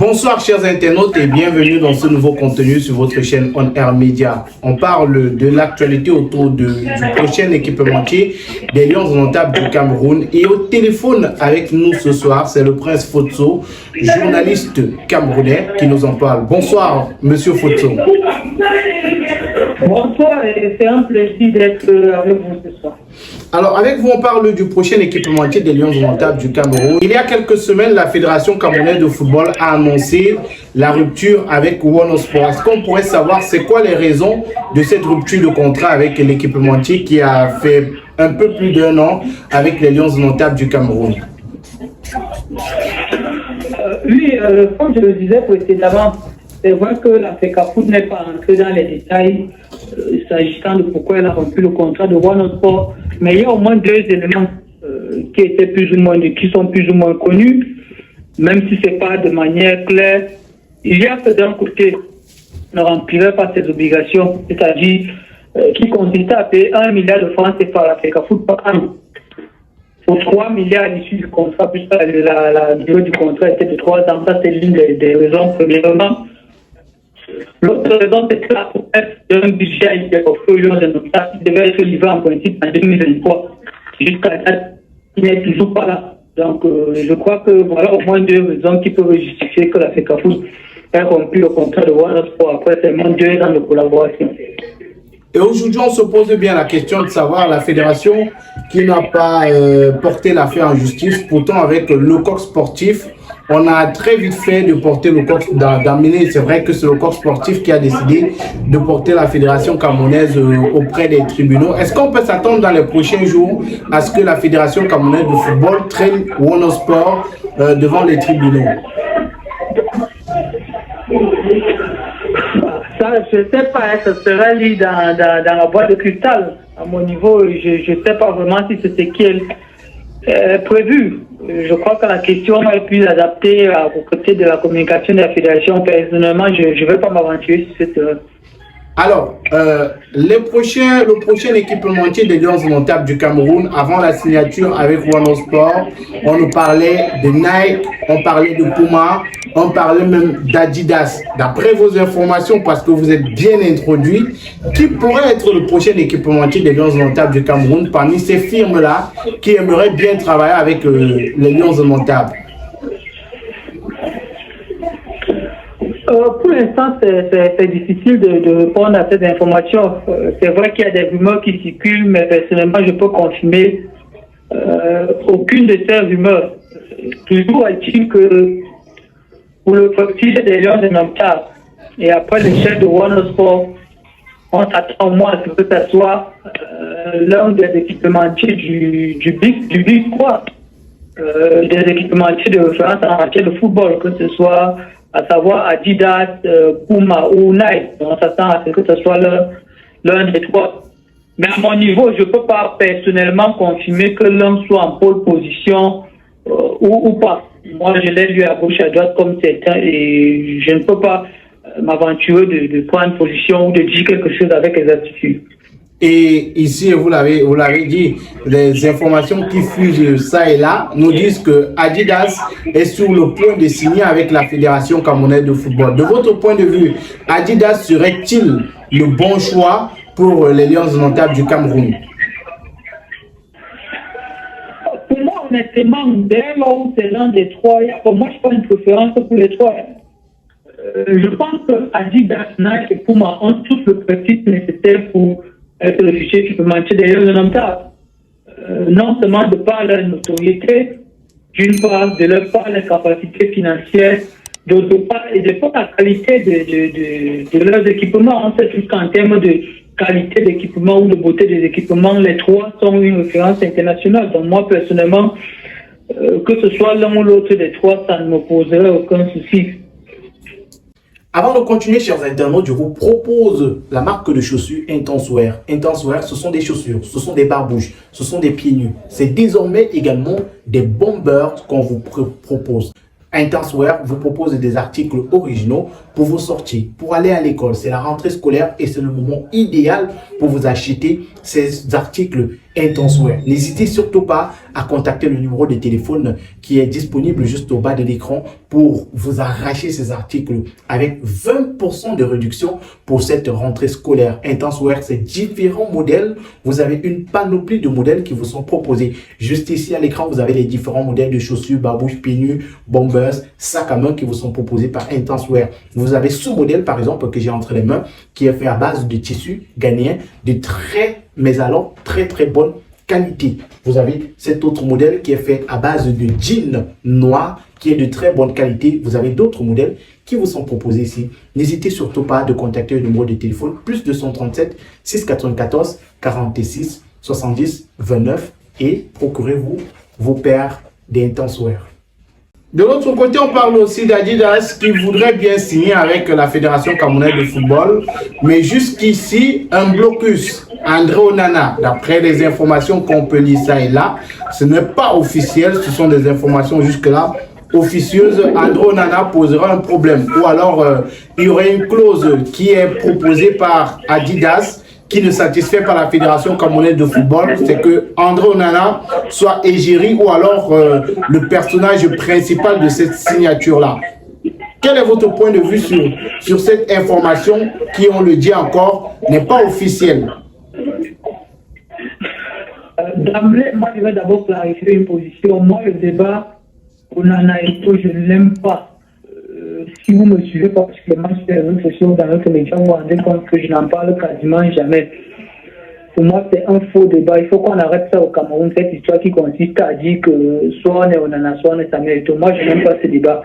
Bonsoir chers internautes et bienvenue dans ce nouveau contenu sur votre chaîne On Air Media. On parle de l'actualité autour du prochain équipementier des Lions indomptables du Cameroun. Et au téléphone avec nous ce soir, c'est le prince Fotso, journaliste camerounais qui nous en parle. Bonsoir monsieur Fotso. Bonsoir et c'est un plaisir d'être avec vous ce soir. Alors, avec vous, on parle du prochain équipementier des Lions indomptables du Cameroun. Il y a quelques semaines, la Fédération camerounaise de football a annoncé la rupture avec Wanosport. Est-ce qu'on pourrait savoir c'est quoi les raisons de cette rupture de contrat avec l'équipementier qui a fait un peu plus d'1 an avec les Lions indomptables du Cameroun? Oui, comme je le disais précédemment, c'est vrai que la FECAFOOT n'est pas entrée dans les détails s'agissant de pourquoi elle a rompu le contrat de Wanosport. Mais il y a au moins 2 éléments qui sont plus ou moins connus, même si ce n'est pas de manière claire. Il y a que d'un côté, ne remplirait pas ses obligations, c'est-à-dire qui consistait à payer 1 milliard de francs CFA à la FECAFOOT par an. Pour 3 milliards à l'issue du contrat, puisque la durée du contrat était de 3 ans. Ça, c'est l'une des raisons, premièrement. L'autre raison, c'est que la promesse d'un budget a été offert aux Lions indomptables qui devait être livré en principe en 2023. Jusqu'à date, il n'est toujours pas là. Donc, je crois que voilà au moins 2 raisons qui peuvent justifier que la FECAFOOT ait rompu le contrat de Wanosport après seulement 2 ans de collaboration. Et aujourd'hui, on se pose bien la question de savoir la fédération qui n'a pas porté l'affaire en justice. Pourtant, avec le coq sportif, on a très vite fait de porter le coq, d'amener. C'est vrai que c'est le coq sportif qui a décidé de porter la fédération camerounaise auprès des tribunaux. Est-ce qu'on peut s'attendre dans les prochains jours à ce que la fédération camerounaise de football traîne Wanosport devant les tribunaux? Ça, je ne sais pas, ça sera lu dans la boîte de cristal. À mon niveau, je ne sais pas vraiment si c'est ce qui est prévu. Je crois que la question est plus adaptée au côté de la communication de la fédération. Personnellement, je ne vais pas m'aventurer sur cette... Alors, le prochain équipementier des Lions indomptables du Cameroun, avant la signature avec Wanosport, on nous parlait de Nike, on parlait de Puma, on parlait même d'Adidas. D'après vos informations, parce que vous êtes bien introduit, qui pourrait être le prochain équipementier des Lions indomptables du Cameroun parmi ces firmes-là qui aimeraient bien travailler avec les Lions indomptables? Pour l'instant, c'est difficile de répondre à cette information. C'est vrai qu'il y a des rumeurs qui circulent, mais personnellement, je peux confirmer aucune de ces rumeurs. Toujours est-il que pour le profil des Lions indomptables et après l'échec de Wanosport, on s'attend au moins à ce que ce soit l'un des équipementiers du Big 3, des équipementiers de référence en matière de football, que ce soit à savoir Adidas, Puma ou Nike. On s'attend à ce que ce soit l'un des 3. Mais à mon niveau, je ne peux pas personnellement confirmer que l'un soit en pole position ou pas. Moi, je l'ai lu à gauche à droite comme certains et je ne peux pas m'aventurer de prendre position ou de dire quelque chose avec exactitude. Et ici, vous l'avez dit, les informations qui fusent ça et là nous disent que Adidas est sur le point de signer avec la Fédération camerounaise de football. De votre point de vue, Adidas serait-il le bon choix pour les Lions indomptables du Cameroun? Pour moi, honnêtement, dès lors où c'est l'un des 3, pour moi, je n'ai pas une préférence pour les 3. Je pense que Adidas, Nike et Puma ont tous le principe nécessaire pour être le fichier équipementier des Lions indomptables. Non seulement de par leur notoriété, d'une part, de leur part, les capacités financières, d'autre part, et de par la qualité de leurs équipements. On sait tous qu'en termes de qualité d'équipement ou de beauté des équipements, les 3 sont une référence internationale. Donc moi, personnellement, que ce soit l'un ou l'autre des 3, ça ne me poserait aucun souci. Avant de continuer, chers internautes, je vous propose la marque de chaussures Intenswear. Intenswear, ce sont des chaussures, ce sont des barbouches, ce sont des pieds nus. C'est désormais également des bombers qu'on vous propose. Intenswear vous propose des articles originaux pour vos sorties, pour aller à l'école. C'est la rentrée scolaire et c'est le moment idéal pour vous acheter ces articles Intenseware. N'hésitez surtout pas à contacter le numéro de téléphone qui est disponible juste au bas de l'écran pour vous arracher ces articles avec 20% de réduction pour cette rentrée scolaire. Intenseware, c'est différents modèles. Vous avez une panoplie de modèles qui vous sont proposés. Juste ici à l'écran, vous avez les différents modèles de chaussures, babouches, pieds nus, bombers, sacs à main qui vous sont proposés par Intenseware. Vous avez ce modèle, par exemple, que j'ai entre les mains, qui est fait à base de tissu ghanéen, mais alors très bonne qualité. Vous avez cet autre modèle qui est fait à base de jean noir, qui est de très bonne qualité. Vous avez d'autres modèles qui vous sont proposés ici. N'hésitez surtout pas de contacter le numéro de téléphone plus 237 694 46 70 29 et procurez-vous vos paires d'Intenseware. De l'autre côté, on parle aussi d'Adidas qui voudrait bien signer avec la Fédération camerounaise de football. Mais jusqu'ici, un blocus. André Onana, d'après les informations qu'on peut lire ça et là, ce n'est pas officiel, ce sont des informations jusque-là officieuses. André Onana posera un problème. Ou alors, il y aurait une clause qui est proposée par Adidas qui ne satisfait pas la Fédération camerounaise de football, c'est que André Onana soit égérie ou alors le personnage principal de cette signature-là. Quel est votre point de vue sur cette information qui, on le dit encore, n'est pas officielle? D'emblée, moi, je vais d'abord clarifier une position. Moi, le débat Onana et tout, je ne l'aime pas. Si vous me suivez particulièrement sur les réseaux sociaux, dans notre média, vous vous rendez compte que je n'en parle quasiment jamais. Pour moi, c'est un faux débat. Il faut qu'on arrête ça au Cameroun, cette histoire qui consiste à dire que soit on est Onana, soit on est Samuel Eto'o. Moi, je n'aime pas ce débat.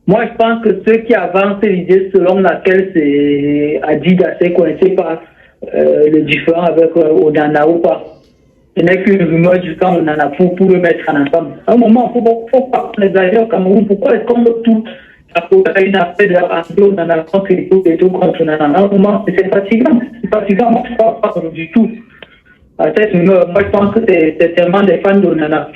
Moi, je pense que ceux qui avancent l'idée selon laquelle c'est Adidas, c'est qu'on ne sait pas le différent avec Onana ou pas. Ce n'est qu'une rumeur du camp Onana pour le mettre en ensemble. À un moment, il ne faut pas qu'on exagère au Cameroun. Pourquoi est-ce qu'on veut tout une affaire de la Onana contre les tout contre Onana? À un moment, c'est fatigant. C'est fatigant. Moi, je ne parle pas du tout. À cette rumeur, moi, je pense que c'est tellement des fans d'Onana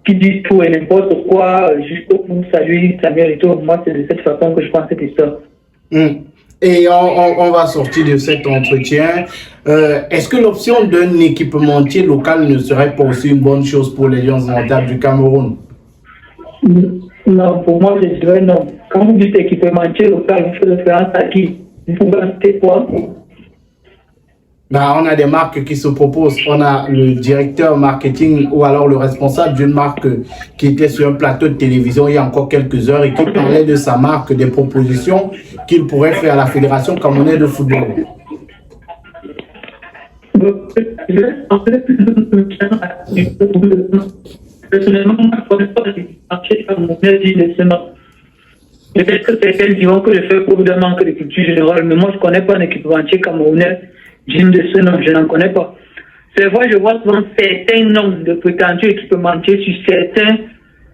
qui disent tout et n'importe quoi, juste pour saluer Samuel Eto'o. Moi, c'est de cette façon que je pense cette histoire. Et on va sortir de cet entretien. Est-ce que l'option d'un équipementier local ne serait pas aussi une bonne chose pour les Lions indomptables du Cameroun? Non, pour moi, je dirais non. Quand vous dites équipementier local, vous faites référence à qui? Vous pouvez ajouter quoi? On a des marques qui se proposent. On a le directeur marketing ou alors le responsable d'une marque qui était sur un plateau de télévision il y a encore quelques heures et qui parlait de sa marque, des propositions qu'il pourrait faire à la Fédération camerounaise de football. Personnellement, je ne connais pas l'équipementier camerounais digne de ce nom. Peut-être que certains diront que je fais pour d'un manque de culture générale, mais moi je ne connais pas un équipementier camerounais digne de ce nom, je n'en connais pas. C'est vrai, je vois souvent certains noms de prétendus équipementiers sur certains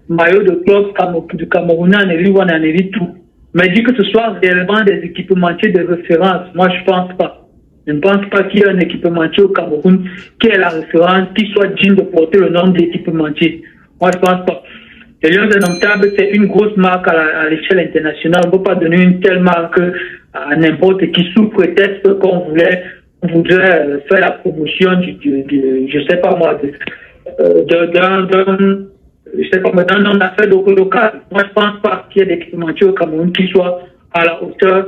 maillots de clubs du Camerounais en élite ou en élite tout. Mais dire que ce soit réellement des équipementiers de référence, moi je ne pense pas. Je ne pense pas qu'il y ait un équipementier au Cameroun qui ait la référence, qui soit digne de porter le nom d'équipementier. Moi, je ne pense pas. Les Lions indomptables, c'est une grosse marque à l'échelle internationale. On ne peut pas donner une telle marque à n'importe qui sous prétexte qu'on voudrait faire la promotion je sais pas moi, dans l'affaire locale. Moi, je ne pense pas qu'il y ait d'équipementier au Cameroun qui soit à la hauteur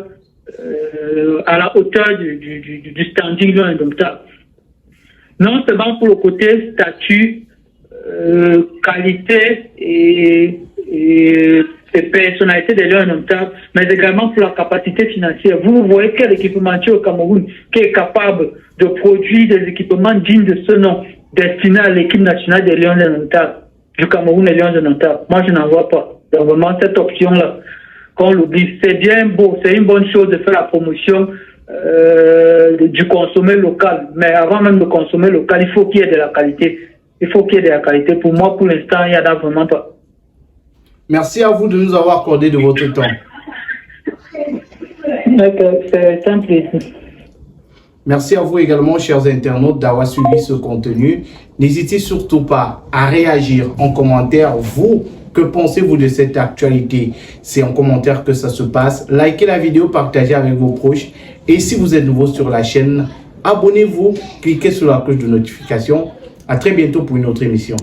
du standing Lions indomptables. Non seulement pour le côté statut, qualité et personnalité des Lions indomptables, mais également pour la capacité financière. Vous voyez quel équipementier au Cameroun qui est capable de produire des équipements dignes de ce nom, destinés à l'équipe nationale des Lions indomptables, du Cameroun et Lions indomptables. Moi, je n'en vois pas. Donc, vraiment, cette option-là, qu'on l'oublie, c'est bien beau, c'est une bonne chose de faire la promotion du consommer local. Mais avant même de consommer local, il faut qu'il y ait de la qualité. Il faut qu'il y ait de la qualité. Pour moi, pour l'instant, il n'y en a vraiment pas. Merci à vous de nous avoir accordé de votre temps. C'est un plaisir. Merci à vous également, chers internautes, d'avoir suivi ce contenu. N'hésitez surtout pas à réagir en commentaire. Vous, que pensez-vous de cette actualité? C'est en commentaire que ça se passe. Likez la vidéo, partagez avec vos proches. Et si vous êtes nouveau sur la chaîne, abonnez-vous, cliquez sur la cloche de notification À très bientôt pour une autre émission.